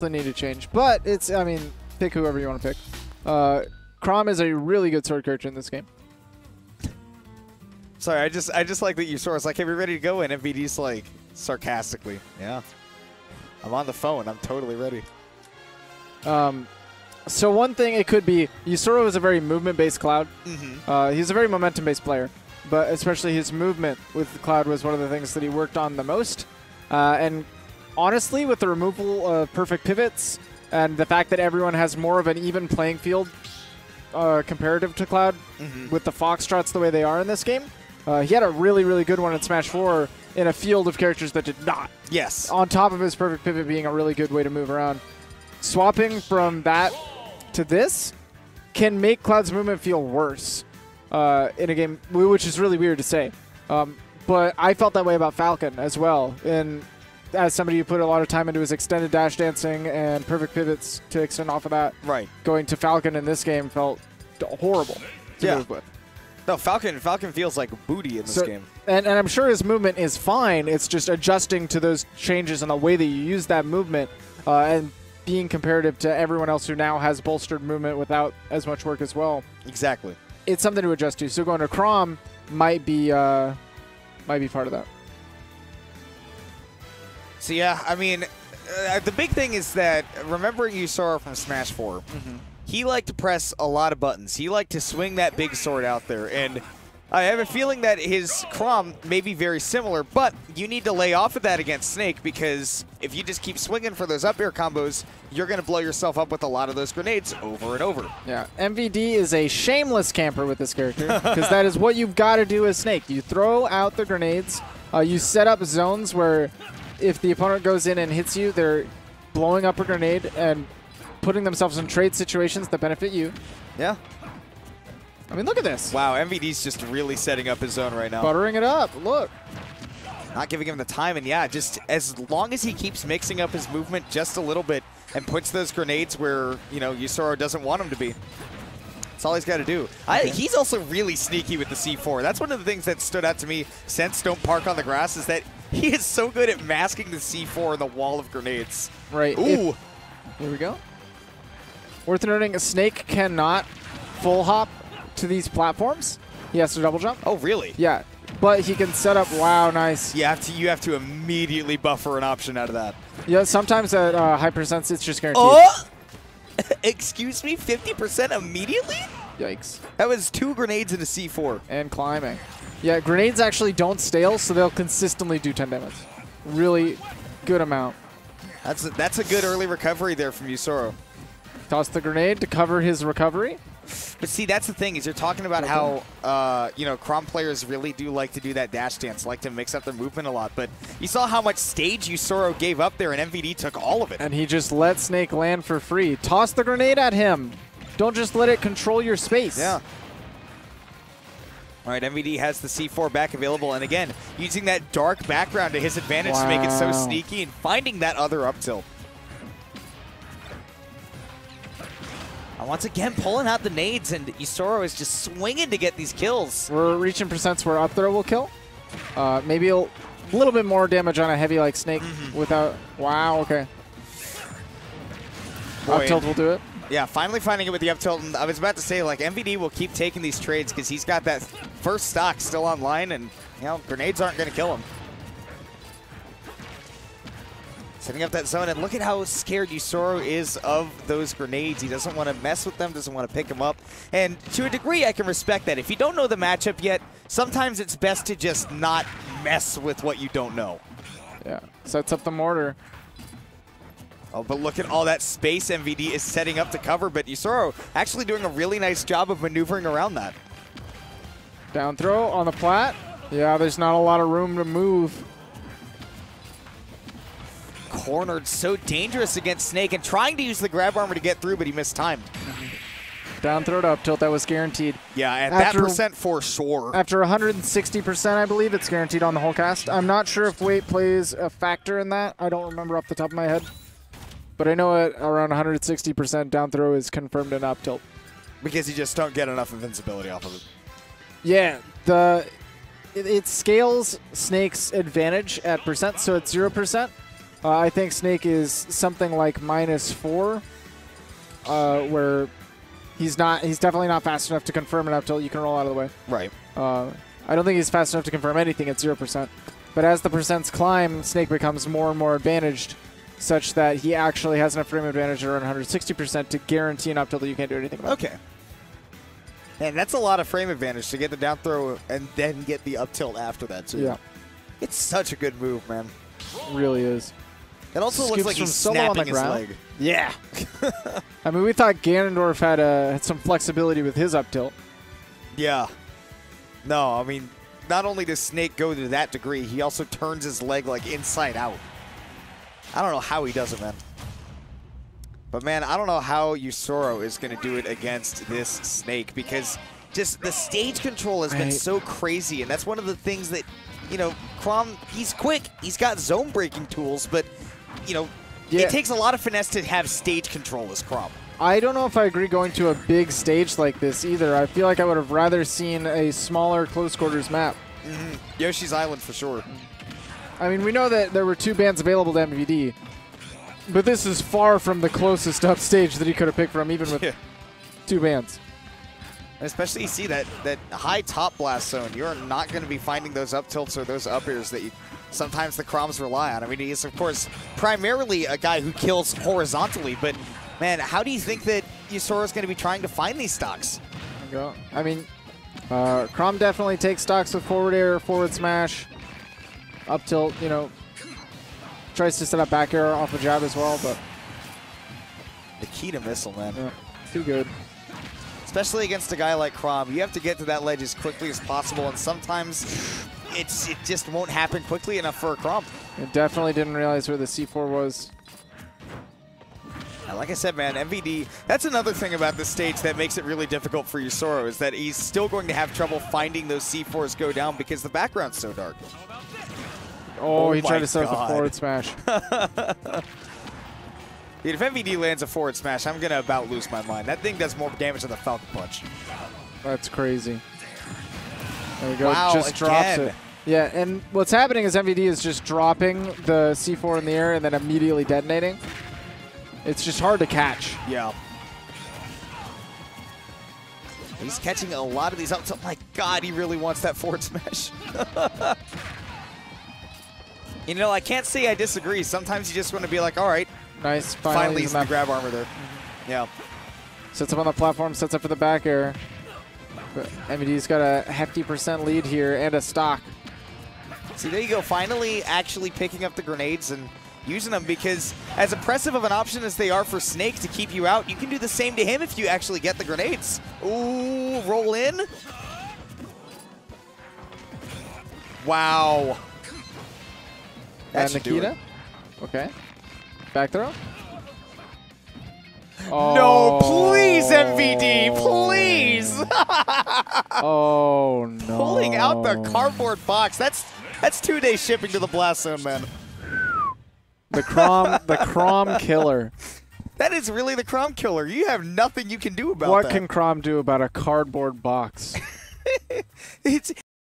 need to change. But it's, I mean, pick whoever you want to pick. Chrom is a really good sword character in this game. Sorry, I just like that Yousoro's like, hey, we're ready to go, and MVD's like, sarcastically, yeah. I'm on the phone. I'm totally ready. So one thing it could be, Yousoro is a very movement-based Cloud. Mm-hmm. He's a very momentum-based player, but especially his movement with the Cloud was one of the things that he worked on the most. And honestly, with the removal of perfect pivots and the fact that everyone has more of an even playing field comparative to Cloud, with the Foxtrots the way they are in this game, he had a really, really good one in Smash 4 in a field of characters that did not. Yes. On top of his perfect pivot being a really good way to move around. Swapping from that to this can make Cloud's movement feel worse in a game, which is really weird to say. But I felt that way about Falcon as well. And as somebody who put a lot of time into his extended dash dancing and perfect pivots to extend off of that, right, going to Falcon in this game felt horrible to move with. No, Falcon feels like booty in this game. And I'm sure his movement is fine. It's just adjusting to those changes and the way that you use that movement and being comparative to everyone else who now has bolstered movement without as much work as well. Exactly. It's something to adjust to. So going to Chrom might be part of that. So yeah, I mean, the big thing is that, remembering Yousoro from Smash 4, he liked to press a lot of buttons. He liked to swing that big sword out there, and I have a feeling that his Chrom may be very similar, but you need to lay off of that against Snake, because if you just keep swinging for those up air combos, you're going to blow yourself up with a lot of those grenades over and over. Yeah, MVD is a shameless camper with this character, because that is what you've got to do as Snake. You throw out the grenades, you set up zones where if the opponent goes in and hits you, they're blowing up a grenade and putting themselves in trade situations that benefit you. Yeah. I mean, look at this. Wow, MVD's just really setting up his zone right now. Buttering it up. Look. Not giving him the time, and yeah, just as long as he keeps mixing up his movement just a little bit and puts those grenades where, you know, Yousoro doesn't want him to be. That's all he's got to do. He's also really sneaky with the C4. That's one of the things that stood out to me since Don't Park on the Grass, is that he is so good at masking the C4 in the wall of grenades. Right. Ooh. Here we go. Worth noting, a Snake cannot full hop to these platforms. He has to double jump. Oh, really? Yeah. But he can set up. Wow, nice. You have to immediately buffer an option out of that. Yeah, sometimes at high percents, it's just guaranteed. Oh! Excuse me? 50% immediately? Yikes. That was 2 grenades in a C4. And climbing. Yeah, grenades actually don't stale, so they'll consistently do 10 damage. Really good amount. That's a good early recovery there from Yousoro. Toss the grenade to cover his recovery. But see, that's the thing, is you're talking about how, you know, Chrom players really do like to do that dash dance, like to mix up their movement a lot. But you saw how much stage Yousoro gave up there, and MVD took all of it. And he just let Snake land for free. Toss the grenade at him. Don't just let it control your space. Yeah. All right, MVD has the C4 back available, and again, using that dark background to his advantage to make it so sneaky and finding that other up tilt. And once again, pulling out the nades, and Yousoro is just swinging to get these kills. We're reaching percents where up throw will kill. Maybe a little bit more damage on a heavy like Snake without... Wow, okay. Boy, up tilt will do it. Yeah, finally finding it with the up tilt. And I was about to say, like, MVD will keep taking these trades because he's got that first stock still online, and, you know, grenades aren't going to kill him. Setting up that zone, and look at how scared Yousoro is of those grenades. He doesn't want to mess with them, doesn't want to pick them up. And to a degree, I can respect that. If you don't know the matchup yet, sometimes it's best to just not mess with what you don't know. Yeah, sets up the mortar. Oh, but look at all that space MVD is setting up to cover, but Yousoro actually doing a really nice job of maneuvering around that. Down throw on the plat. Yeah, there's not a lot of room to move. Cornered, so dangerous against Snake, and trying to use the grab armor to get through, but he missed time. Down throw to up tilt, that was guaranteed. Yeah, at that percent for sure. After 160%, I believe, it's guaranteed on the whole cast. I'm not sure if weight plays a factor in that. I don't remember off the top of my head. But I know at around 160% down throw is confirmed in up tilt. Because you just don't get enough invincibility off of it. Yeah, it scales Snake's advantage at percent, so it's 0%. I think Snake is something like -4, where he's definitely not fast enough to confirm an up tilt. You can roll out of the way. Right. I don't think he's fast enough to confirm anything at 0%. But as the percents climb, Snake becomes more and more advantaged, such that he actually has enough frame advantage around 160% to guarantee an up tilt that you can't do anything about. Okay. And that's a lot of frame advantage to get the down throw and then get the up tilt after that, too. Yeah. It's such a good move, man. It really is. It also looks like he's snapping his leg. Yeah. I mean, we thought Ganondorf had some flexibility with his up tilt. Yeah. No, I mean, not only does Snake go to that degree, he also turns his leg like inside out. I don't know how he does it, man. But, man, I don't know how Yousoro is going to do it against this Snake, because just the stage control has been so crazy, and that's one of the things that, you know, Chrom, he's quick. He's got zone breaking tools, but, you know, it takes a lot of finesse to have stage control as Chrom. I don't know if I agree going to a big stage like this either. I feel like I would have rather seen a smaller close quarters map. Yoshi's Island for sure. I mean, we know that there were 2 bands available to MVD, but this is far from the closest up stage that he could have picked from, even with 2 bands. Especially you see that high top blast zone, you're not going to be finding those up tilts or those up airs that sometimes the Chroms rely on. I mean, he's, of course, primarily a guy who kills horizontally, but, man, how do you think that Yousoro is going to be trying to find these stocks? I mean, Chrom definitely takes stocks with forward air, forward smash, up tilt, you know, tries to set up back air off a jab as well, but the key to missile, man. Yeah, too good. Especially against a guy like Chrom, you have to get to that ledge as quickly as possible, and sometimes it just won't happen quickly enough for a Chrom. It definitely didn't realize where the C4 was. Like I said, man, MVD, that's another thing about this stage that makes it really difficult for Yousoro, is that he's still going to have trouble finding those C4s go down because the background's so dark. Oh, he tried to set up a forward smash. Dude, if MVD lands a forward smash, I'm going to about lose my mind. That thing does more damage than the Falcon Punch. That's crazy. There we go. Wow, just drops it. Yeah, and what's happening is MVD is just dropping the C4 in the air and then immediately detonating. It's just hard to catch. Yeah. He's catching a lot of these up. Oh my God, he really wants that forward smash. You know, I can't say I disagree. Sometimes you just want to be like, all right. Nice. Finally he's the grab armor there. Yeah. Sets up on the platform, sets up for the back air. But MVD's got a hefty % lead here and a stock. See, there you go. Finally actually picking up the grenades and using them, because as oppressive of an option as they are for Snake to keep you out, you can do the same to him if you actually get the grenades. Ooh, roll in. Wow. And Nikita. Okay. Back throw. Oh. No, please, MVD, please. Oh, no. Pulling out the cardboard box. That's 2-day shipping to the blast zone, man. The Chrom killer. That is really the Chrom killer. You have nothing you can do about that. What can Chrom do about a cardboard box? It's